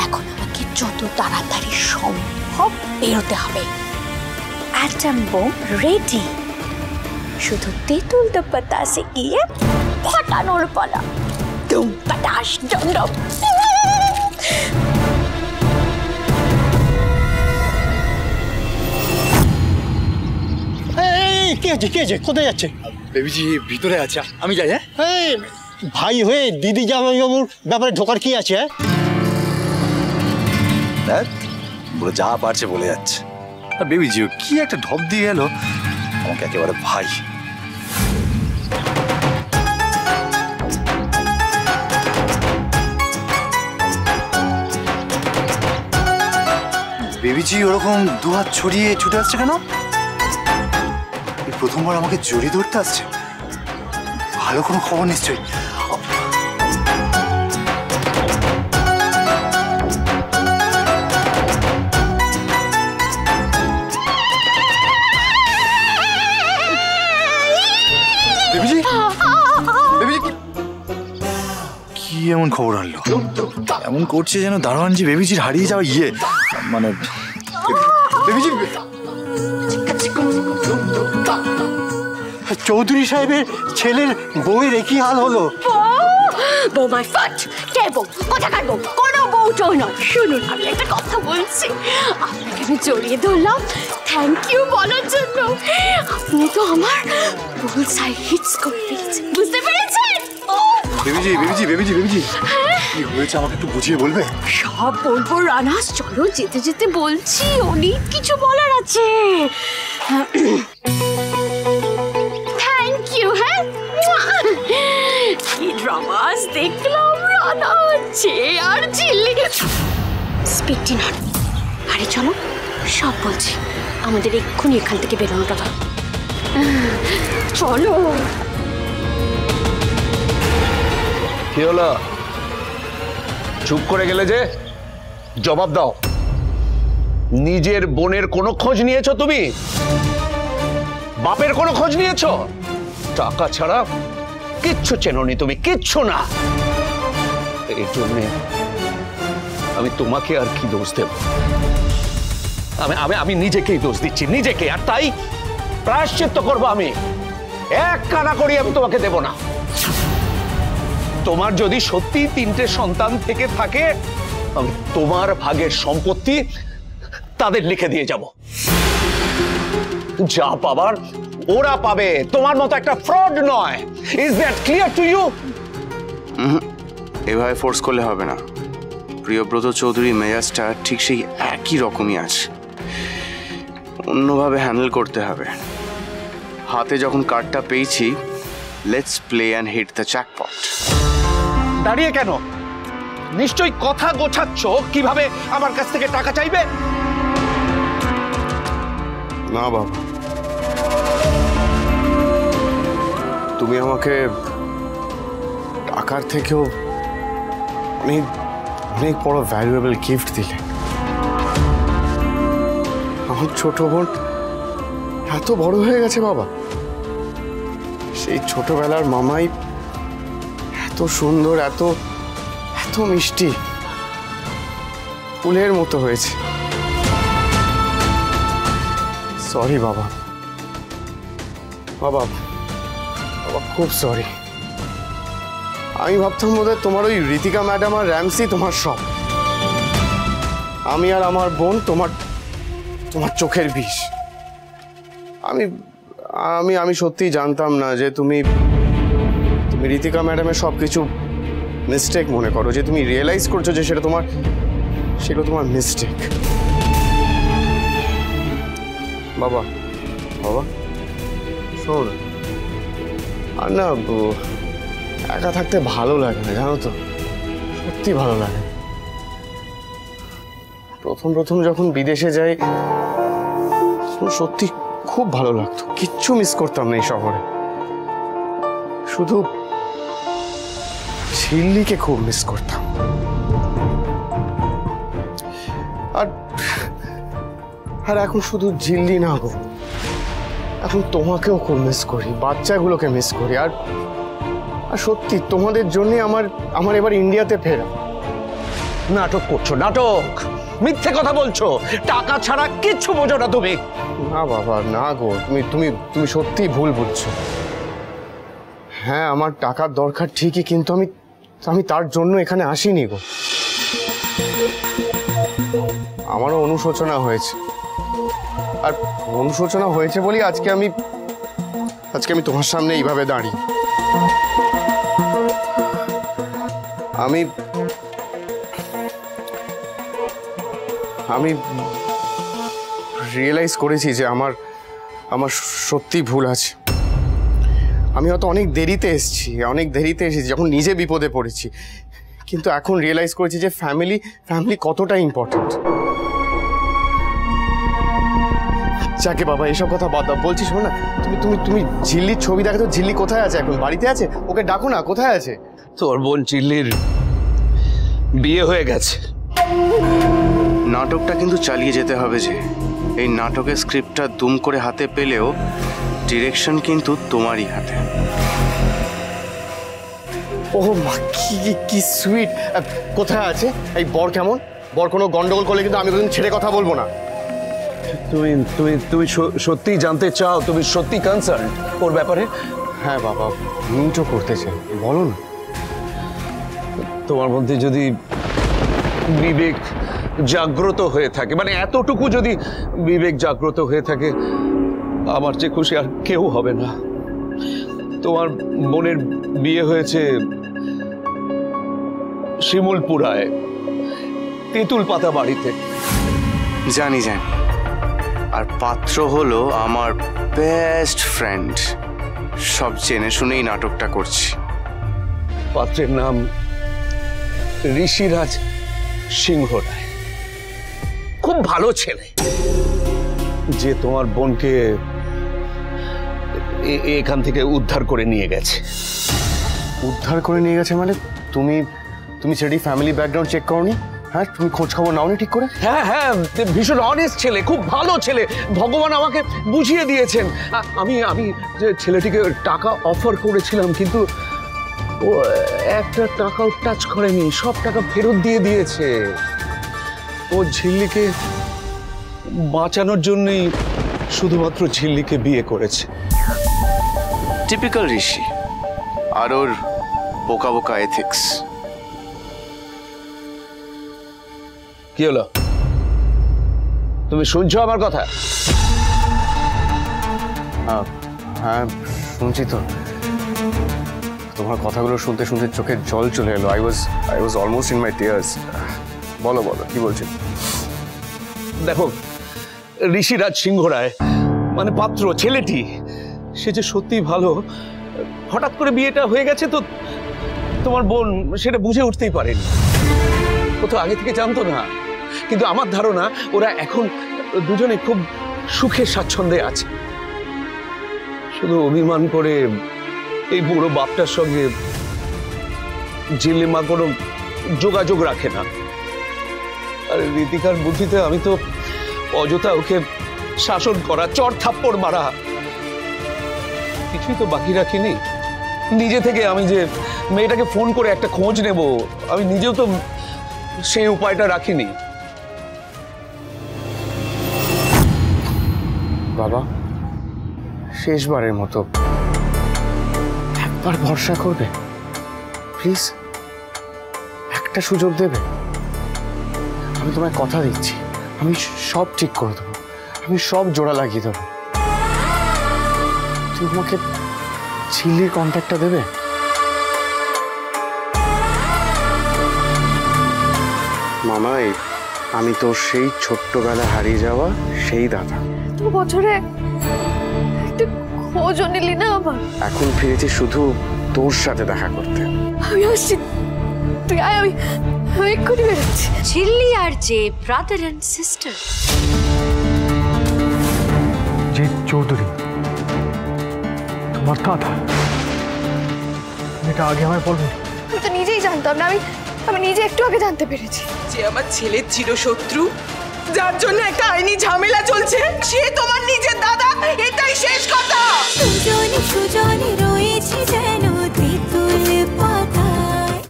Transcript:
এখন আমাকে যত তাড়াতাড়ি সম্ভব বেরোতে হবে। অ্যাটম বোম রেডি, শুধু তেঁতুল তো পাতাসে গিয়ে ফাটানোর পালা। তুম পাটাস ডম। কে আছে কোথায় যাচ্ছে? বেবিজি ভিতরে আছে, আমি যাই। হ্যাঁ ভাই হয়ে দিদি জামাইবাবুর ব্যাপারে ঢোকার কি আছে? দেখ পুরো যা পারছে বলে যাচ্ছে। আর বেবিজি কি একটা ঢপ দিয়ে গেল আমাকে একেবারে ভাই। বেবিজি ওরকম দুহাত ছড়িয়ে ছুটে আসছে কেন? প্রথমবার আমাকে জড়িয়ে ধরতে আসছে, ভালো কোনো খবর নিশ্চয়ই। বেবিজি বেবিজি কি এমন খবর আনলো? এমন করছে যেন দারোয়ান যে বেবিজির হারিয়ে যাওয়া মানে বেবিজি। চৌধুরী সাহেবের ছেলের বউয়ের একই হাল হলো। বউ মাই ফাট, কে বউ? কোথাকার বউ? কোনো বউ তো নয়। শুনুন আমি একটা কথা বলছি, আপনাকে আমি জড়িয়ে ধরলাম থ্যাংক ইউ বলার জন্য। আপনি তো আমার বুলসাই হিটস করে ফেলেছেন, বুঝতে পেরেছেন? বেবিজি বেবিজি বেবিজি বেবিজি কি হয়েছে আমাকে একটু বুঝিয়ে বলবে? সব বলবো রানাস, চলো যেতে যেতে বলছি, অনেক কিছু বলার আছে। Thank you. হ্যাঁ কি ড্রামাস দেখলাম, রানা হচ্ছে আর ঝিল্লি স্পিডটি নন। আরে চলো সব বলছি, আমাদের এক্ষুনি এখান থেকে বেরোনোটা ভালো। চলো। কি হলো? চুপ করে গেলে যে? জবাব দাও। নিজের বোনের কোনো খোঁজ নিয়েছো তুমি? বাপের কোনো খোঁজ নিয়েছো? টাকা ছাড়া কিচ্ছু চেনোনি তুমি, কিচ্ছু না। এই জন্যে আমি তোমাকে আর কি দোষ দেব? আমি নিজেকেই দোষ দিচ্ছি, নিজেকে। আর তাই প্রায়শ্চিত্ত করবো আমি। এক কানা করি আমি তোমাকে দেব না। তোমার যদি সত্যি 3টে সন্তান থেকে থাকে, আমি তোমার ভাগের সম্পত্তি তাদের লিখে দিয়ে যাব। যা পাবার ওরা পাবে, তোমার মতো একটা ফ্রড নয়। Is that clear to you? এভাবে ফোর্স করলে হবে না। প্রিয়ব্রত চৌধুরী মেজাজটা ঠিক সেই একই রকমই আছে, অন্যভাবে হ্যান্ডেল করতে হবে। হাতে যখন কার্ডটা পেয়েছি, let's play and hit the jackpot. দাঁড়িয়ে কেন? নিশ্চয়ই কথা গোছাচ্ছ কিভাবে আমার কাছ থেকে টাকা চাইবে। না বাবা, তুমি আমাকে টাকার থেকেও অনেক অনেক বড় ভ্যালুয়েবল গিফট দিলে। আমার ছোট বোন এত বড় হয়ে গেছে বাবা। সেই ছোটবেলার মামাই এত সুন্দর, এত এত মিষ্টি, ফুলের মতো হয়েছে। সরি বাবা, বাবা বাবা খুব সরি। আমি ভাবতাম বোধহয় তোমার ওই ঋতিকা ম্যাডাম আর র্যামসি তোমার সব। আমি আর আমার বোন তোমার তোমার চোখের বিষ। আমি আমি আমি সত্যিই জানতাম না যে তুমি তুমি ঋতিকা ম্যাডামের সব কিছু মিস্টেক মনে করো, যে তুমি রিয়েলাইজ করছো যে সেটা তোমার মিস্টেক। বাবা বাবা শোন, আর না একা থাকতে ভালো লাগে না, জানো তো, সত্যি ভালো লাগে। প্রথম যখন বিদেশে যাই সত্যি খুব ভালো লাগতো, কিচ্ছু মিস করতাম না এই শহরে। শুধু ঝিল্লিকে খুব মিস করতাম। আর এখন শুধু ঝিল্লি না গো, এখন তোমাকেও খুব মিস করি, বাচ্চাগুলোকে মিস করি। আর সত্যি তোমাদের জন্য আমার এবার ইন্ডিয়াতে ফেরা। নাটক করছো, নাটক। মিথ্যে কথা বলছো, টাকা ছাড়া কিচ্ছু বোঝো না তুমি। না বাবা, না গো, তুমি তুমি তুমি সত্যিই ভুল বুঝছো। হ্যাঁ, আমার টাকার দরকার ঠিকই, কিন্তু আমি আমি তার জন্য এখানে আসিনি গো। আমারও অনুশোচনা হয়েছে, আর অনুশোচনা হয়েছে বলি আজকে আমি তোমার সামনে এইভাবে দাঁড়িয়ে। আমি আমি রিয়েলাইজ করেছি যে আমার সত্যি ভুল আছে। আমি হয়তো অনেক দেরিতে এসেছি যখন নিজে বিপদে পড়েছি, কিন্তু এখন রিয়েলাইজ করেছি যে ফ্যামিলি কতটা ইম্পর্টেন্ট। যাকে বাবা এসব কথা বাদ দাও, বলছি শোনো না, তুমি ঝিল্লির ছবি দেখো তো। ঝিল্লি কোথায় আছে এখন? বাড়িতে আছে? ওকে ডাকো না, কোথায় আছে? তোর বোন চিল্লির বিয়ে হয়ে গেছে। নাটকটা কিন্তু চালিয়ে যেতে হবে। যে এই নাটকের স্ক্রিপ্টটা দুম করে হাতে পেলেও ডিরেকশন কিন্তু তোমারই হাতে। ও মা, কি সুইট। কোথায় আছে এই বর? কেমন বর? কোনো গন্ডগোল করলে কিন্তু আমি কোনোদিন ছেড়ে কথা বলবো না। তুমি তুমি তুমি সত্যি জানতে চাও? তুমি সত্যি কনসার্ন ওর ব্যাপারে? হ্যাঁ বাবা, মিটও করতে চাই, বলো না। তোমার মধ্যে যদি বিবেক জাগ্রত হয়ে থাকে, মানে এতটুকু যদি বিবেক জাগ্রত হয়ে থাকে, আমার চেয়ে খুশি আর কেউ হবে না। তোমার বোনের বিয়ে হয়েছে শিমুলপুরায়, তেঁতুল পাতা বাড়িতে। জানি, আর পাত্র হলো আমার বেস্ট ফ্রেন্ড। সব জেনে শুনেই নাটকটা করছি। পাত্রের নাম ঋষিরাজ সিংহ রায়। খুব ভালো ছেলে, যে তোমার বোনকে এখান থেকে উদ্ধার করে নিয়ে গেছে। উদ্ধার করে নিয়ে গেছে মানে? তুমি সেটি ফ্যামিলি ব্যাকগ্রাউন্ড চেক করোনি? হ্যাঁ, তুমি খোঁজ খবর নাওনি ঠিক করে? হ্যাঁ, ভীষণ অনেস্ট ছেলে, খুব ভালো ছেলে। ভগবান আমাকে বুঝিয়ে দিয়েছেন। আমি যে ছেলেটিকে টাকা অফার করেছিলাম, কিন্তু ও একটা টাকাও টাচ করেনি, সব টাকা ফেরত দিয়ে দিয়েছে। ও ঝিল্লিকে বাঁচানোর জন্যই শুধুমাত্র ঝিল্লিকে বিয়ে করেছে। টিপিক্যাল ঋষি আর ওর বোকা বোকা এথিক্স। কি হলো, তুমি শুনছো আমার কথা? হ্যাঁ, শুনছি তো। তোমার কথাগুলো শুনতে শুনতে চোখের জল চলে এলো। I was almost in my tears. বলো কি বলছেন? দেখো, ঋষিরাজ সিংহ রায় মানে পাত্র, ছেলেটি, সে যে সত্যি ভালো। হঠাৎ করে বিয়েটা হয়ে গেছে তো তোমার বোন সেটা বুঝে উঠতেই পারেনি। ও তো আগে থেকে জানতো না, কিন্তু আমার ধারণা ওরা এখন দুজনে খুব সুখে স্বাচ্ছন্দ্যে আছে। শুধু অভিমান করে এই বুড়ো বাপটার সঙ্গে ঝিল্লি মা কোনো যোগাযোগ রাখে না। আর রীতিকার বুদ্ধিতে আমি তো অযথা ওকে শাসন করা, চড় থাপ্পড় মারা, কিছুই তো বাকি রাখিনি। নিজে থেকে আমি যে মেয়েটাকে ফোন করে একটা খোঁজ নেব, আমি নিজেও তো সেই উপায়টা রাখিনি। বাবা, শেষবারের মতো একবার ভরসা করবে প্লিজ, একটা সুযোগ দেবে। আমি তোমায় কথা দিচ্ছি, আমি সব ঠিক করে দেবো, আমি সব জোড়া লাগিয়ে দেবো। তুমি আমাকে ঝিল্লির কন্ট্যাক্টটা দেবে? মামাই, আমি তো সেই ছোট্টবেলা হারিয়ে যাওয়া সেই দাদা। তো বছরে একটা খোঁজও নিলি না আমার? এখন ফিরেছি শুধু তোর সাথে দেখা করতে। আমি আসছি, তুই আয়, আমি এক্ষুনি বেরোচ্ছি। ঝিল্লি আর যে brother and sister. Jeet Chowdhury তোমার দাদা? এটা আগে আমায় বলবে? আমি তো নিজেই জানতাম না, আমি নিজে একটু আগে জানতে পেরেছি। যে আমার ছেলের চিরশত্রু, যার জন্য একটা আইনি ঝামেলা চলছে, সে তোমার নিজের দাদা, এটাই শেষ কথা। সুজনে সুজনে রয়েছে যেন